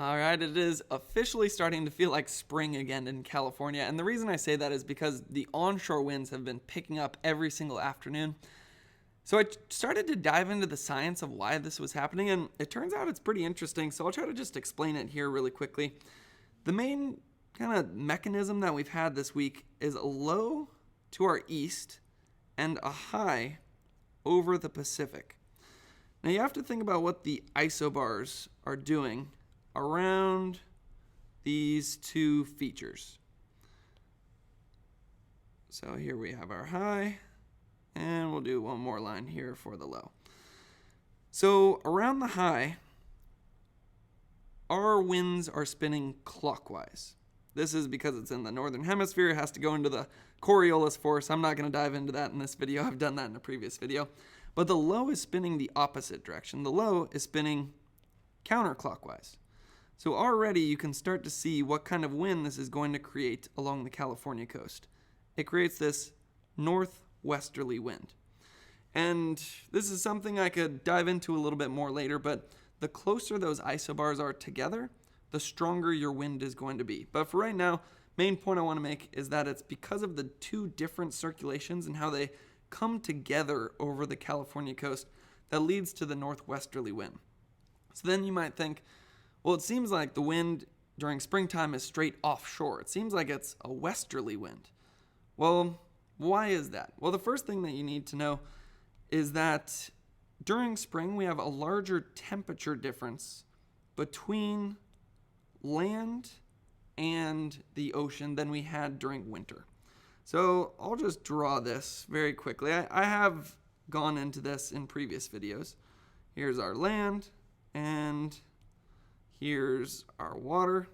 All right, it is officially starting to feel like spring again in California. And the reason I say that is because the onshore winds have been picking up every single afternoon. So I started to dive into the science of why this was happening, and it turns out it's pretty interesting. So I'll try to just explain it here really quickly. The main kind of mechanism that we've had this week is a low to our east and a high over the Pacific. Now you have to think about what the isobars are doing around these two features. So here we have our high, and we'll do one more line here for the low. So around the high, our winds are spinning clockwise. This is because it's in the northern hemisphere. It has to go into the Coriolis force. I'm not going to dive into that in this video. I've done that in a previous video. But the low is spinning the opposite direction. The low is spinning counterclockwise. So already you can start to see what kind of wind this is going to create along the California coast. It creates this northwesterly wind. And this is something I could dive into a little bit more later, but the closer those isobars are together, the stronger your wind is going to be. But for right now, main point I want to make is that it's because of the two different circulations and how they come together over the California coast that leads to the northwesterly wind. So then you might think, well, it seems like the wind during springtime is straight offshore. It seems like it's a westerly wind. Well, why is that? Well, the first thing that you need to know is that during spring, we have a larger temperature difference between land and the ocean than we had during winter. So I'll just draw this very quickly. I have gone into this in previous videos. Here's our land, and here's our water.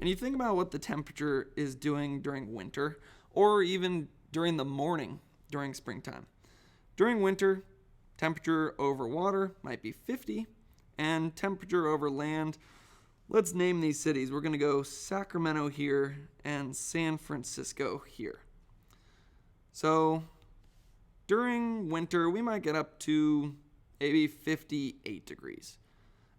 And you think about what the temperature is doing during winter, or even during the morning during springtime. During winter, temperature over water might be 50, and temperature over land, let's name these cities. We're going to go Sacramento here and San Francisco here. So during winter, we might get up to maybe 58 degrees.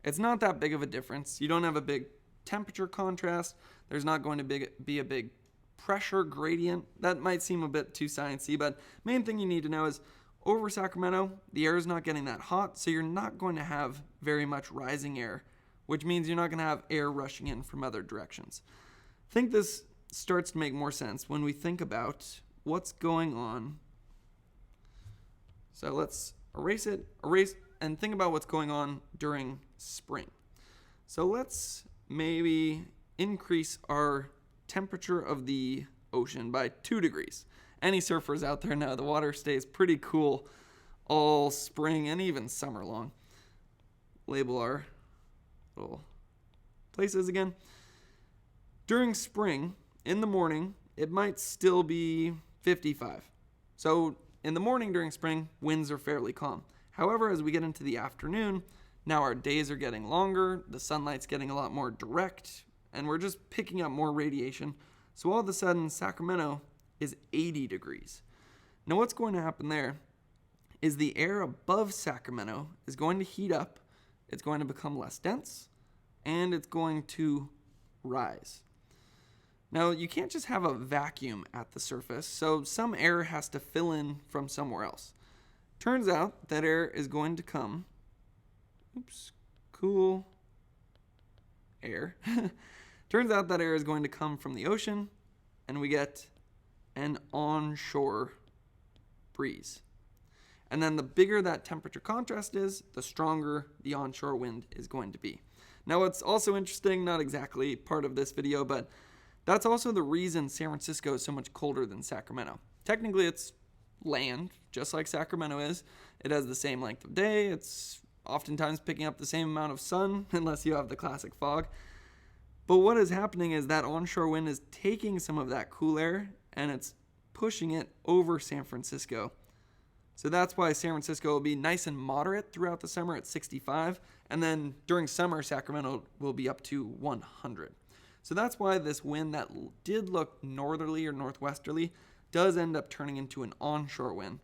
It's not that big of a difference. You don't have a big temperature contrast. There's not going to be a big pressure gradient. That might seem a bit too sciencey, but main thing you need to know is over Sacramento, the air is not getting that hot, so you're not going to have very much rising air, which means you're not going to have air rushing in from other directions. I think this starts to make more sense when we think about what's going on. So let's erase, and think about what's going on during spring. So let's maybe increase our temperature of the ocean by 2 degrees. Any surfers out there know the water stays pretty cool all spring and even summer long. Label our little places again. During spring, in the morning, it might still be 55. So in the morning during spring, winds are fairly calm. However, as we get into the afternoon, now our days are getting longer, the sunlight's getting a lot more direct, and we're just picking up more radiation. So all of a sudden, Sacramento is 80 degrees. Now what's going to happen there is the air above Sacramento is going to heat up, it's going to become less dense, and it's going to rise. Now you can't just have a vacuum at the surface, so some air has to fill in from somewhere else. Turns out that air is going to come, cool air. Turns out that air is going to come from the ocean, and we get an onshore breeze. And then the bigger that temperature contrast is, the stronger the onshore wind is going to be. Now what's also interesting, not exactly part of this video, but that's also the reason San Francisco is so much colder than Sacramento. Technically it's land, just like Sacramento is. It has the same length of day. It's oftentimes picking up the same amount of sun, unless you have the classic fog. But what is happening is that onshore wind is taking some of that cool air and it's pushing it over San Francisco. So that's why San Francisco will be nice and moderate throughout the summer at 65, and then during summer, Sacramento will be up to 100. So that's why this wind that did look northerly or northwesterly does end up turning into an onshore wind.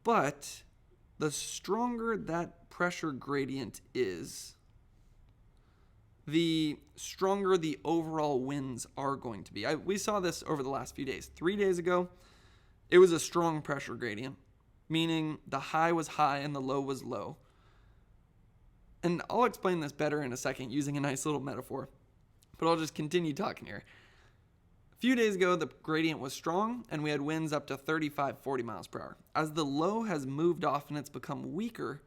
But the stronger that pressure gradient is the stronger the overall winds are going to be. We saw this over the last few days. 3 days ago, it was a strong pressure gradient, meaning the high was high and the low was low. And I'll explain this better in a second using a nice little metaphor, but I'll just continue talking here. A few days ago, the gradient was strong and we had winds up to 35, 40 miles per hour. As the low has moved off and it's become weaker,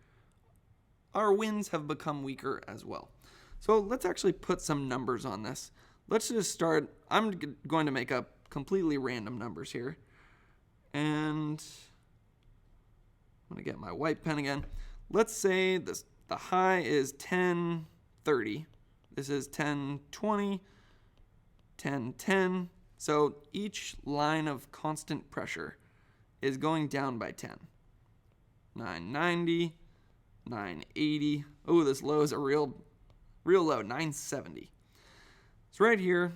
our winds have become weaker as well. So let's actually put some numbers on this. Let's just start. I'm going to make up completely random numbers here. And I'm going to get my white pen again. Let's say the high is 1030. This is 1020, 1010. So each line of constant pressure is going down by 10. 990, 980. Oh, this low is a real low, 970. So right here,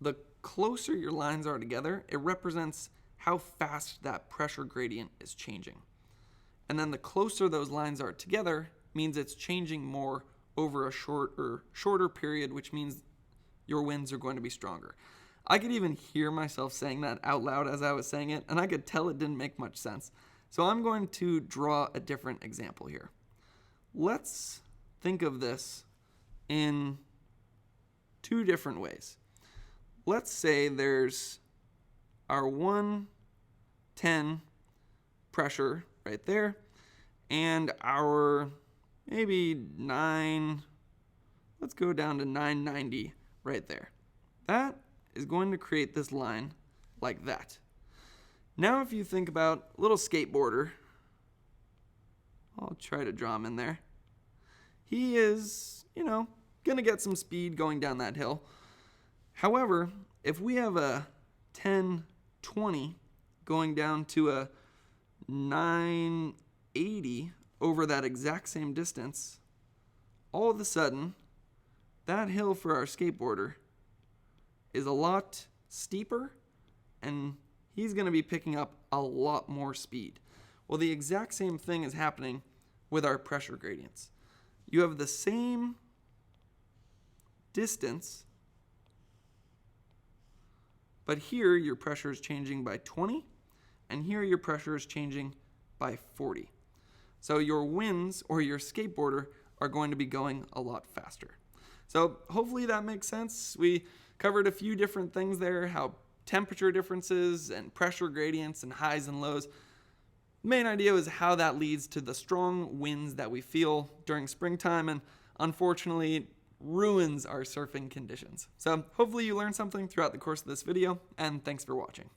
the closer your lines are together, it represents how fast that pressure gradient is changing. And then the closer those lines are together means it's changing more over a shorter period, which means your winds are going to be stronger. I could even hear myself saying that out loud as I was saying it, and I could tell it didn't make much sense. So I'm going to draw a different example here. Let's think of this in two different ways. Let's say there's our 110 pressure right there and our maybe let's go down to 990 right there. That is going to create this line like that. Now if you think about a little skateboarder, I'll try to draw him in there. He is, going to get some speed going down that hill. However, if we have a 1020 going down to a 980 over that exact same distance, all of a sudden, that hill for our skateboarder is a lot steeper, and he's going to be picking up a lot more speed. Well, the exact same thing is happening with our pressure gradients. You have the same distance, but here your pressure is changing by 20, and here your pressure is changing by 40. So your winds or your skateboarder are going to be going a lot faster. So hopefully that makes sense. We covered a few different things there, how temperature differences and pressure gradients and highs and lows. The main idea is how that leads to the strong winds that we feel during springtime and unfortunately ruins our surfing conditions. So hopefully you learned something throughout the course of this video, and thanks for watching.